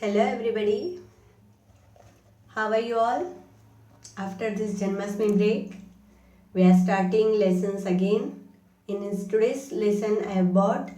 Hello everybody, how are you all? After this Janmashtami break, we are starting lessons again. In today's lesson, I have brought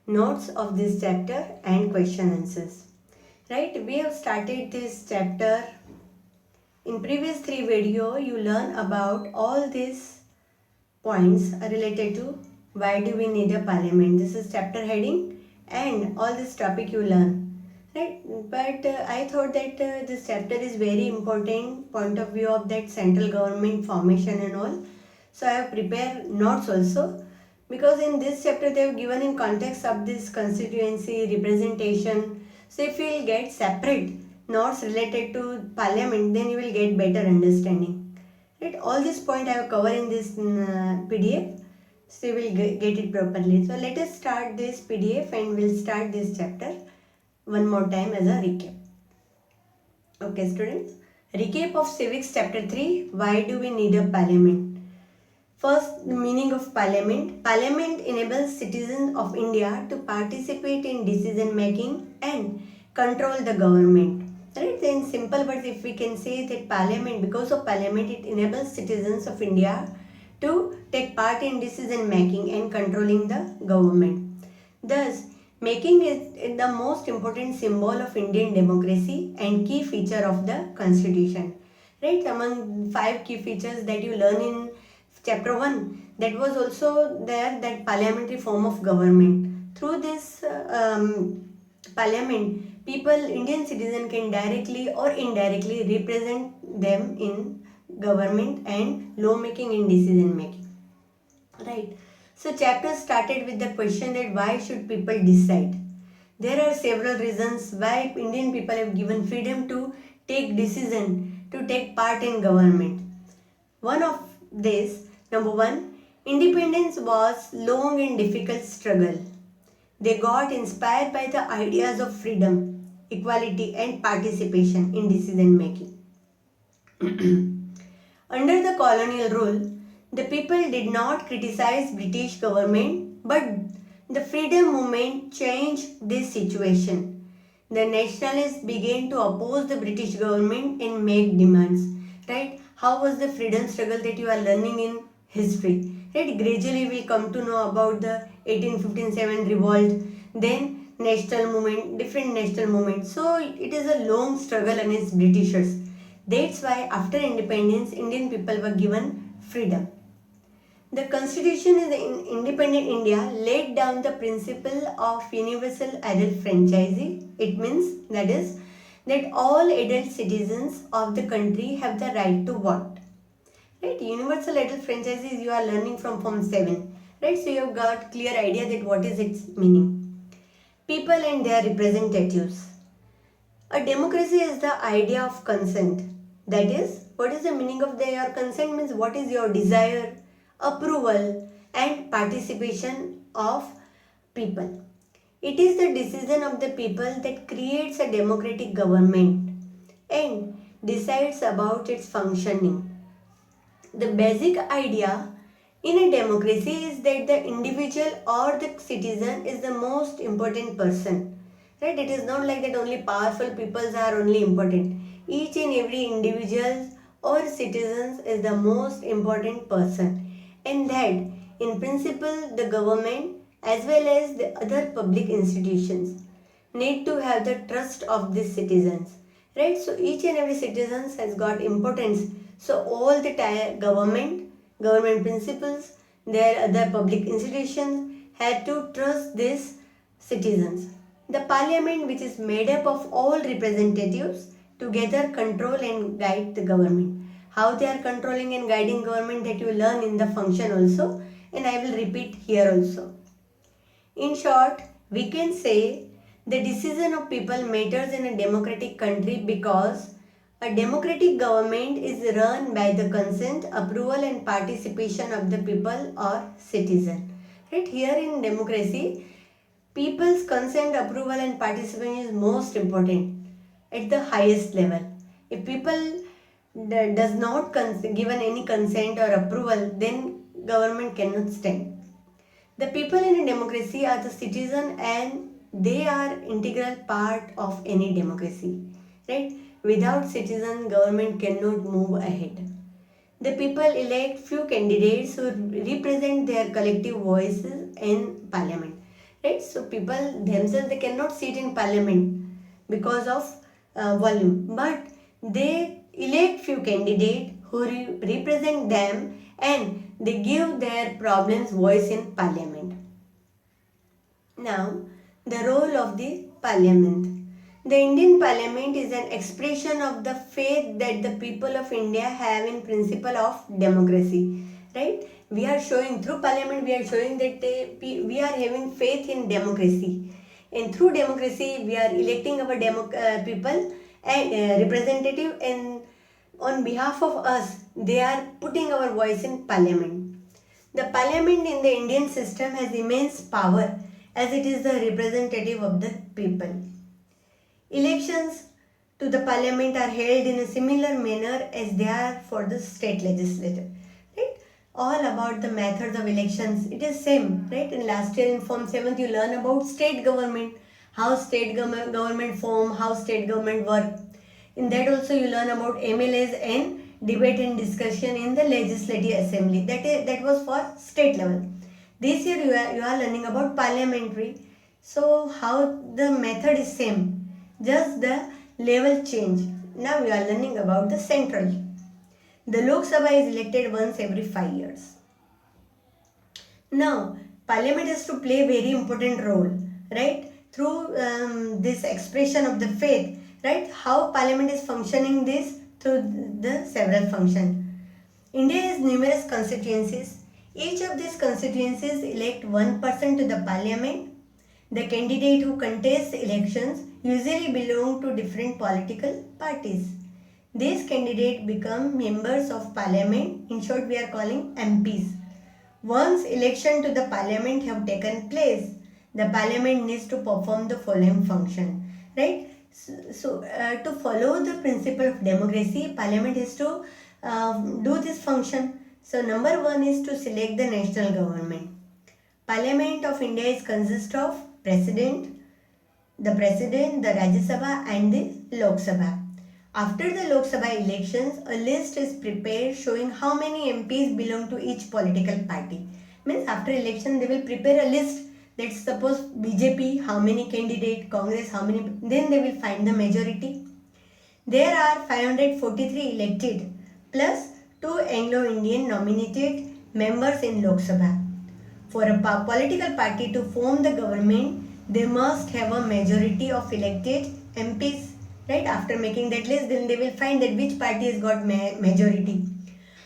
notes of this chapter and question answers. Right, we have started this chapter. In previous three video, you learn about all these points related to why do we need a parliament. This is chapter heading and all this topic you learn. Right, but I thought that this chapter is very important point of view of that central government formation and all. So I have prepared notes also because in this chapter they have given in context of this constituency representation. So if you will get separate notes related to parliament, then you will get better understanding. Right, all this point I have covered in this PDF. So you will get it properly. So let us start this PDF and we'll start this chapter one more time as a recap. Okay students, recap of civics chapter 3, why do we need a parliament? First, the meaning of parliament. Parliament enables citizens of India to participate in decision making and control the government. Right, so in simple words, if we can say that parliament, because of parliament, it enables citizens of India to take part in decision making and controlling the government. Thus, making it the most important symbol of Indian democracy and key feature of the constitution. Right, among 5 key features that you learn in chapter 1, that was also there, that parliamentary form of government. Through this parliament, people, Indian citizen can directly or indirectly represent them in government and law making and decision making. Right. So chapter started with the question that why should people decide? There are several reasons why Indian people have given freedom to take decision, to take part in government. One of this, number one, independence was long and difficult struggle. They got inspired by the ideas of freedom, equality and participation in decision making. Under the colonial rule, the people did not criticize British government, but the freedom movement changed this situation. The nationalists began to oppose the British government and make demands. Right? How was the freedom struggle that you are learning in history? Right? Gradually we will come to know about the 1857 revolt, then national movement, different national movements. So it is a long struggle against Britishers. That's why after independence, Indian people were given freedom. The Constitution in independent India laid down the principle of universal adult franchise. It means that all adult citizens of the country have the right to vote. Right? Universal adult franchise you are learning from Form 7. Right? So you have got clear idea that what is its meaning. People and their representatives. A democracy is the idea of consent. That is, what is the meaning of your consent means what is your desire, approval and participation of people. It is the decision of the people that creates a democratic government and decides about its functioning. The basic idea in a democracy is that the individual or the citizen is the most important person. Right? It is not like that only powerful peoples are only important. Each and every individual or citizens is the most important person, and that in principle the government as well as the other public institutions need to have the trust of these citizens. Right? So each and every citizen has got importance. So all the government principles, their other public institutions had to trust these citizens. The parliament, which is made up of all representatives, together control and guide the government. How they are controlling and guiding government, that you learn in the function also, and I will repeat here also. In short, we can say the decision of people matters in a democratic country because a democratic government is run by the consent, approval and participation of the people or citizen. Right? Here in democracy, people's consent, approval and participation is most important at the highest level. If people does not given any consent or approval, then government cannot stand. The people in a democracy are the citizen and they are integral part of any democracy, right? Without citizen, government cannot move ahead. The people elect few candidates who represent their collective voices in parliament, right? So people themselves, they cannot sit in parliament because of volume, but they elect few candidates who represent them, and they give their problems voice in parliament. Now, the role of the parliament. The Indian parliament is an expression of the faith that the people of India have in principle of democracy. Right? We are showing through parliament, we are showing that we are having faith in democracy. And through democracy, we are electing our people and representative, and on behalf of us, they are putting our voice in parliament. The parliament in the Indian system has immense power as it is the representative of the people. Elections to the parliament are held in a similar manner as they are for the state legislature. Right? All about the methods of elections, it is same. Right? In last year in Form 7th you learn about state government, how state government form, how state government work. In that also you learn about MLAs and debate and discussion in the legislative assembly. That was for state level. This year you are learning about parliamentary. So how the method is same, just the level change. Now we are learning about the central. The Lok Sabha is elected once every 5 years. Now parliament has to play a very important role, right? Through this expression of the faith, right? How parliament is functioning this through the several function. India has numerous constituencies. Each of these constituencies elect one person to the parliament. The candidate who contests elections usually belong to different political parties. These candidates become members of parliament. In short, we are calling MPs. Once election to the parliament have taken place, the parliament needs to perform the following function, right? So to follow the principle of democracy, parliament has to do this function. So number one is to select the national government. Parliament of India is consist of President, the Rajya Sabha and the Lok Sabha. After the Lok Sabha elections, a list is prepared showing how many MPs belong to each political party. Means after election they will prepare a list. Let's suppose BJP, how many candidate, Congress, how many, then they will find the majority. There are 543 elected plus 2 Anglo-Indian nominated members in Lok Sabha. For a political party to form the government, they must have a majority of elected MPs. Right? After making that list, then they will find that which party has got majority.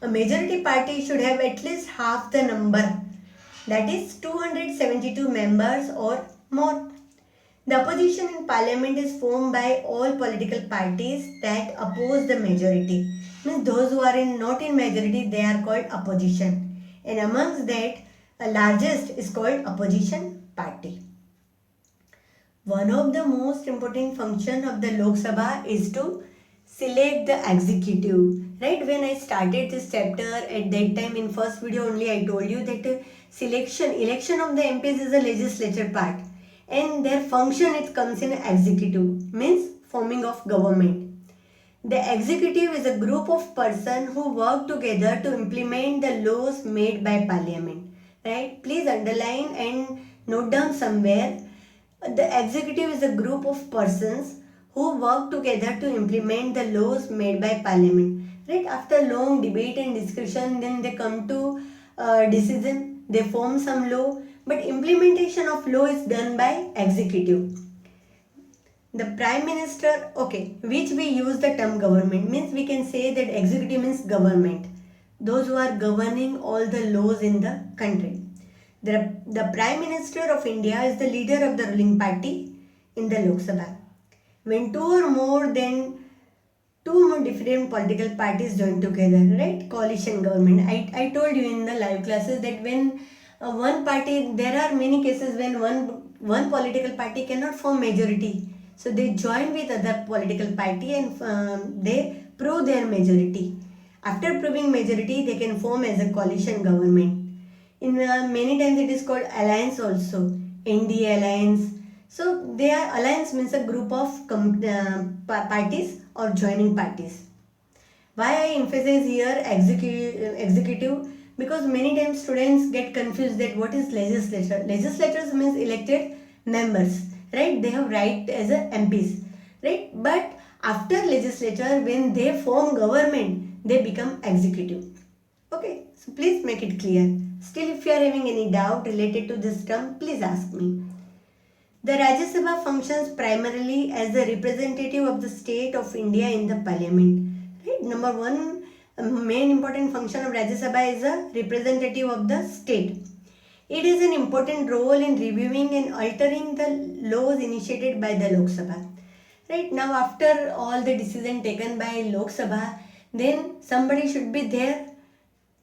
A majority party should have at least half the number, that is 272 members or more. The opposition in parliament is formed by all political parties that oppose the majority. Means those who are not in majority, they are called opposition. And amongst that, largest is called opposition party. One of the most important function of the Lok Sabha is to select the executive. Right? When I started this chapter, at that time in first video only I told you that election of the MPs is a legislature part, and their function it comes in executive, means forming of government. The executive is a group of persons who work together to implement the laws made by parliament. Right? Please underline and note down somewhere. The executive is a group of persons who work together to implement the laws made by parliament. Right? After long debate and discussion, then they come to decision. They form some law, but implementation of law is done by executive. The Prime Minister, okay, which we use the term government, means we can say that executive means government. Those who are governing all the laws in the country. The Prime Minister of India is the leader of the ruling party in the Lok Sabha. When two more different political parties join together, right? Coalition government. I told you in the live classes that when one party, there are many cases when one political party cannot form majority. So they join with other political party and they prove their majority. After proving majority, they can form as a coalition government. In many times it is called alliance also, NDA alliance. So they are alliance means a group of parties or joining parties. Why I emphasize here executive? Because many times students get confused that what is legislature. Legislatures means elected members, right? They have right as a MPs, right? But after legislature, when they form government, they become executive. Okay, so please make it clear. Still, if you are having any doubt related to this term, please ask me. The Rajya Sabha functions primarily as the representative of the state of India in the parliament. Right? Number one, main important function of Rajya Sabha is a representative of the state. It is an important role in reviewing and altering the laws initiated by the Lok Sabha. Right now, after all the decision taken by Lok Sabha, then somebody should be there,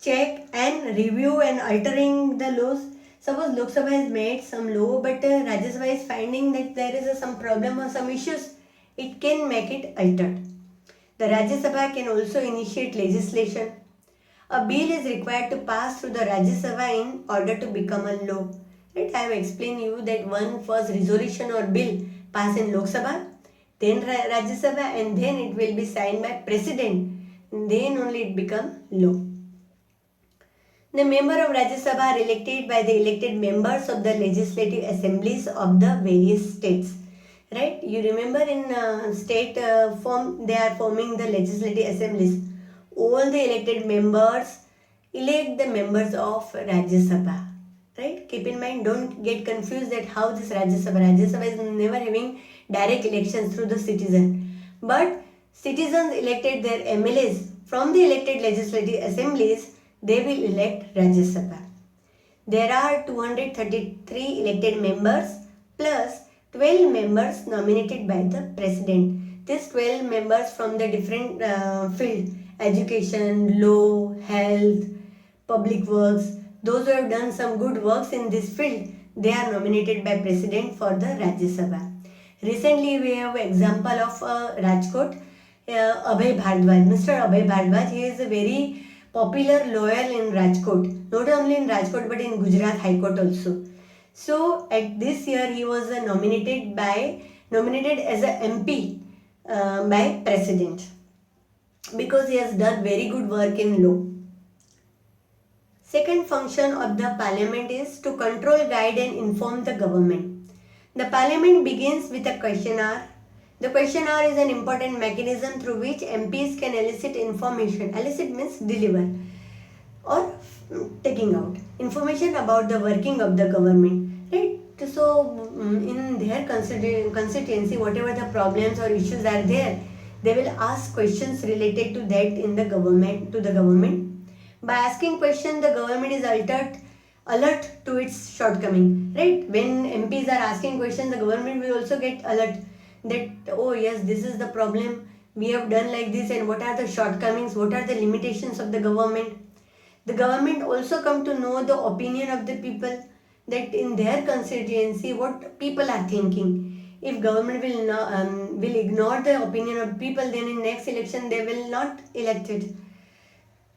check and review and altering the laws. Suppose Lok Sabha has made some law, but Rajya Sabha is finding that there is some problem or some issues, it can make it altered. The Rajya Sabha can also initiate legislation. A bill is required to pass through the Rajya Sabha in order to become a law. Right? I have explained you that one first resolution or bill pass in Lok Sabha, then Rajya Sabha, and then it will be signed by President. Then only it become law. The member of Rajya Sabha are elected by the elected members of the legislative assemblies of the various states. Right? You remember in state form, they are forming the legislative assemblies. All the elected members elect the members of Rajya Sabha. Right? Keep in mind, don't get confused that how this Rajya Sabha. Rajya Sabha is never having direct elections through the citizen. But citizens elected their MLAs from the elected legislative assemblies, they will elect Rajya Sabha. There are 233 elected members plus 12 members nominated by the President. These 12 members from the different field, education, law, health, public works, those who have done some good works in this field, they are nominated by President for the Rajya Sabha. Recently we have example of Rajkot, Abhay Bhardwaj. Mr. Abhay Bhardwaj, he is a very popular lawyer in Rajkot, not only in Rajkot but in Gujarat High Court also. So at this year he was nominated as a MP by President because he has done very good work in law. Second function of the parliament is to control, guide and inform the government. The parliament begins with a question hour. The question hour is an important mechanism through which MPs can elicit information. Elicit means deliver or taking out information about the working of the government. Right? So in their constituency, whatever the problems or issues are there, they will ask questions related to that in the government, to the government. By asking questions, the government is alert to its shortcoming. Right? When MPs are asking questions, the government will also get alert that, oh yes, this is the problem, we have done like this, and what are the shortcomings, what are the limitations of the government. The government also come to know the opinion of the people, that in their constituency what people are thinking. If government will ignore the opinion of people, then in next election they will not elect it.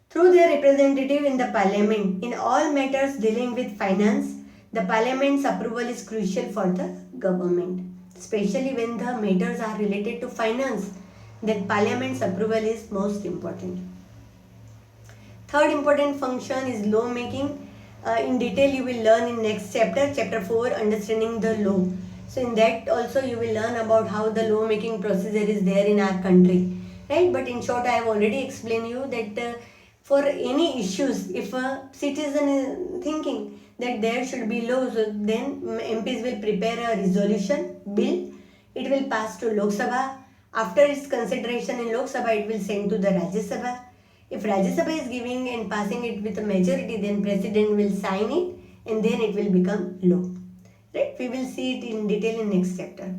Through their representative in the parliament, in all matters dealing with finance, the parliament's approval is crucial for the government. Especially when the matters are related to finance, then parliament's approval is most important. Third important function is law making. In detail you will learn in next chapter, chapter 4, understanding the law. So in that also you will learn about how the law making procedure is there in our country. Right? But in short, I have already explained you that for any issues, if a citizen is thinking that there should be laws, then MPs will prepare a resolution, bill, it will pass to Lok Sabha. After its consideration in Lok Sabha, it will send to the Rajya Sabha. If Rajya Sabha is giving and passing it with a majority, then President will sign it and then it will become law. Right? We will see it in detail in next chapter.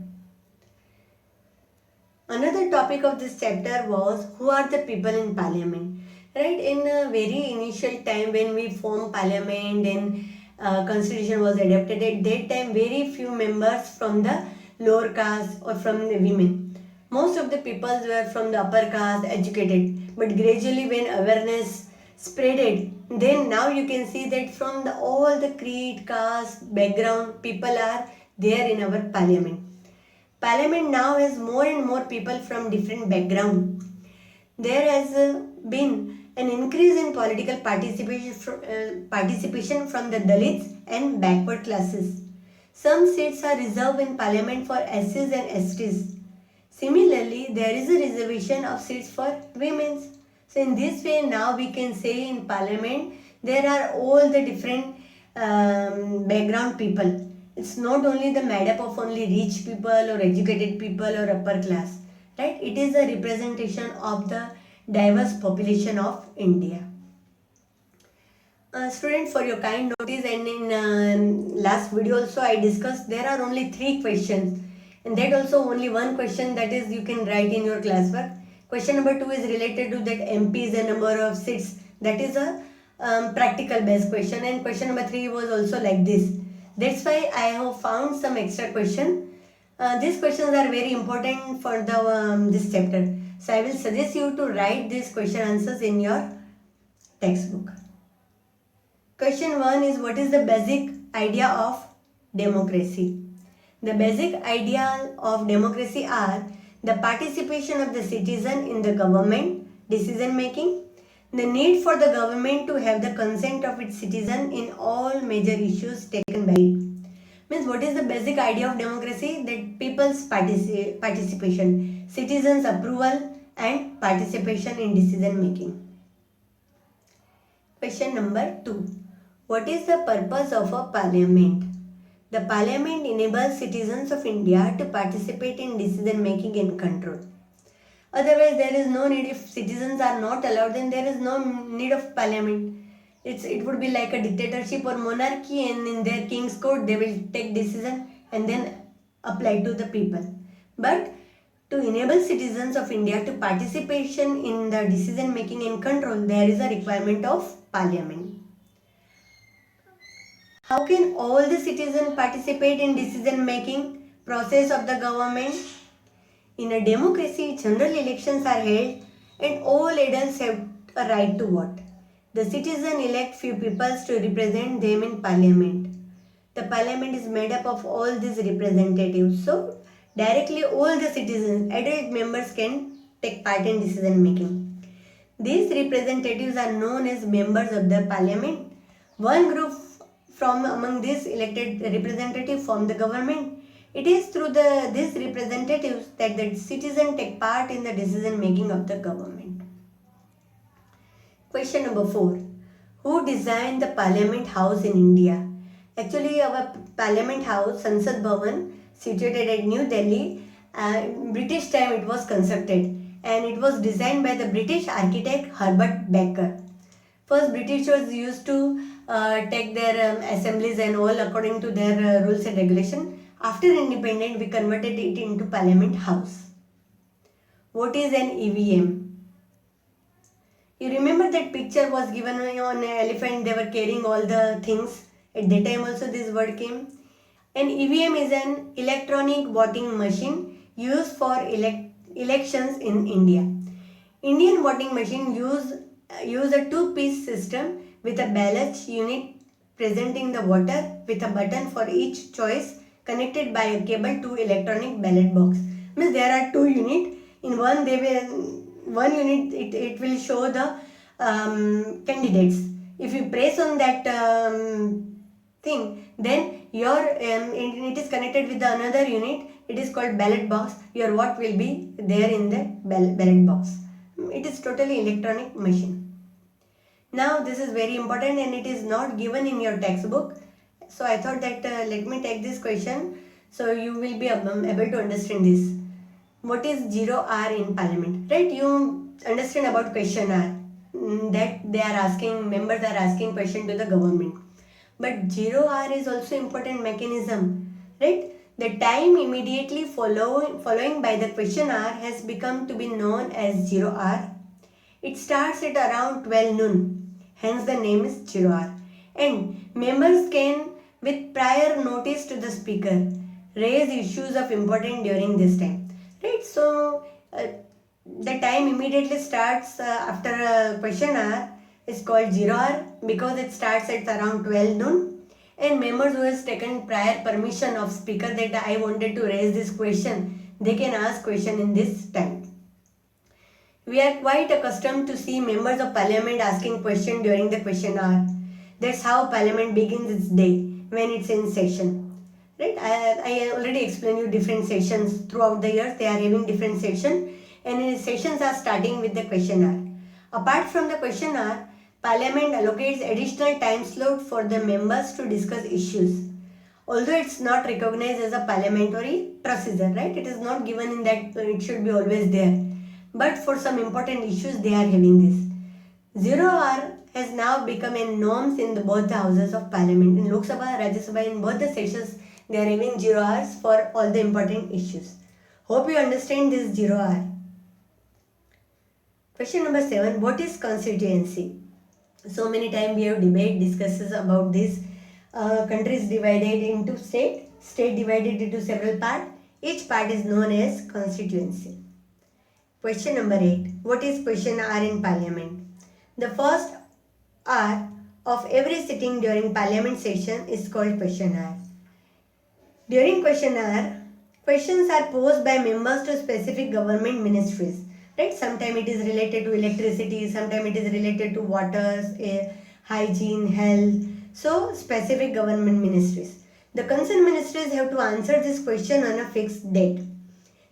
Another topic of this chapter was who are the people in parliament. Right? In a very initial time when we formed parliament and constitution was adopted, at that time very few members from the lower caste or from the women. Most of the people were from the upper caste, educated. But gradually when awareness spreaded, then now you can see that from all the creed, caste, background, people are there in our parliament. Parliament now has more and more people from different backgrounds. There has been an increase in political participation from the Dalits and backward classes. Some seats are reserved in parliament for SCs and STs. Similarly, there is a reservation of seats for women. So in this way, now we can say in parliament there are all the different background people. It's not only the made up of only rich people or educated people or upper class, right? It is a representation of the diverse population of India. Student, for your kind notice, and in last video also I discussed there are only 3 questions, and that also only one question, that is you can write in your classwork. Question number 2 is related to that MPs and number of seats, that is a practical based question, and question number 3 was also like this. That's why I have found some extra question. These questions are very important for the this chapter. So I will suggest you to write these question answers in your textbook. Question 1 is, what is the basic idea of democracy? The basic idea of democracy are the participation of the citizen in the government decision making, the need for the government to have the consent of its citizen in all major issues taken by it. Means, what is the basic idea of democracy? That people's participation, citizens' approval and participation in decision making. Question number 2. What is the purpose of a parliament? The parliament enables citizens of India to participate in decision making and control. Otherwise, there is no need. If citizens are not allowed, then there is no need of parliament. It would be like a dictatorship or monarchy, and in their king's court they will take decision and then apply to the people. But to enable citizens of India to participation in the decision making and control, there is a requirement of parliament. How can all the citizens participate in decision making process of the government? In a democracy, general elections are held and all adults have a right to vote. The citizen elect few people to represent them in parliament. The parliament is made up of all these representatives. So directly all the citizens, adult members can take part in decision making. These representatives are known as members of the parliament. One group from among these elected representatives form the government. It is through these representatives that the citizens take part in the decision making of the government. Question number 4. Who designed the Parliament House in India? Actually, our Parliament House, Sansad Bhavan, situated at New Delhi, British time it was constructed, and it was designed by the British architect Herbert Baker. First, Britishers used to take their assemblies and all according to their rules and regulation. After independence, we converted it into Parliament House. What is an EVM? You remember that picture was given on an elephant, they were carrying all the things. At that time also this word came. An EVM is an electronic voting machine used for elections in India. Indian voting machine use a two-piece system with a ballot unit presenting the voter with a button for each choice connected by a cable to electronic ballot box. Means there are 2 units. In one unit it will show the candidates. If you press on that thing, then your it is connected with the another unit. It is called ballot box. Your vote will be there in the ballot box. It is totally electronic machine. Now this is very important and it is not given in your textbook. So I thought that let me take this question so you will be able to understand this. What is 0R in parliament? Right? You understand about question R. That they are asking, members are asking question to the government. But 0R is also important mechanism. Right? The time immediately following by the question R has become to be known as 0R. It starts at around 12 noon. Hence the name is 0R. And members can, with prior notice to the speaker, raise issues of importance during this time. Right? So the time immediately starts after question R is called 0R because it starts at around 12 noon, and members who has taken prior permission of speaker that I wanted to raise this question, they can ask question in this time. We are quite accustomed to see members of parliament asking question during the question hour. That's how parliament begins its day when it's in session. Right? I already explained you different sessions throughout the years. They are having different sessions, and sessions are starting with the question hour. Apart from the question hour, parliament allocates additional time slot for the members to discuss issues. Although it's not recognized as a parliamentary procedure, right? It is not given in that it should be always there. But for some important issues, they are having this. 0 hour has now become a norm in both the houses of parliament. In Lok Sabha, Rajya Sabha, in both the sessions, they are having 0 hours for all the important issues. Hope you understand this 0 hour. Question number 7. What is constituency? So many times we have debate, discusses about this. Countries divided into state divided into several parts. Each part is known as constituency. Question number 8. What is question hour in parliament? The first hour of every sitting during parliament session is called question hour. During question hour, questions are posed by members to specific government ministries. Right? Sometimes it is related to electricity, sometimes it is related to waters, hygiene, health. So, specific government ministries. The concerned ministries have to answer this question on a fixed date.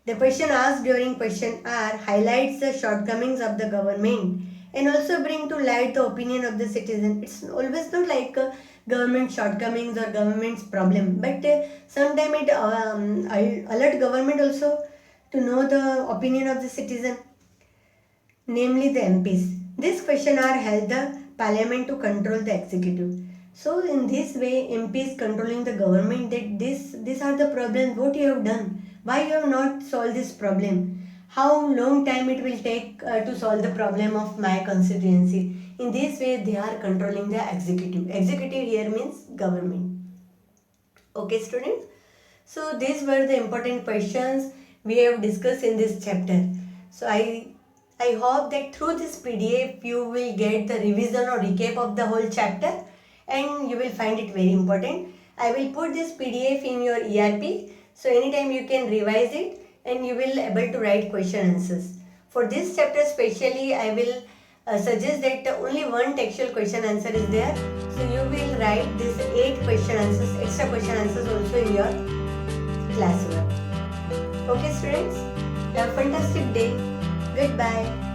The question asked during question hour highlights the shortcomings of the government and also bring to light the opinion of the citizen. It's always not like government shortcomings or government's problem, but sometimes it alert government also to know the opinion of the citizen, namely the MPs. This question hour help the parliament to control the executive. So in this way, MPs controlling the government that these are the problems, what you have done, why you have not solved this problem, how long time it will take to solve the problem of my constituency. In this way, they are controlling the executive. Executive here means government. Okay, students. So these were the important questions we have discussed in this chapter. So I hope that through this PDF you will get the revision or recap of the whole chapter and you will find it very important. I will put this PDF in your ERP, so anytime you can revise it and you will able to write question answers. For this chapter specially, I will suggest that only one textual question answer is there. So you will write this 8 question answers, extra question answers also in your classwork. Okay students, have a fantastic day. Goodbye.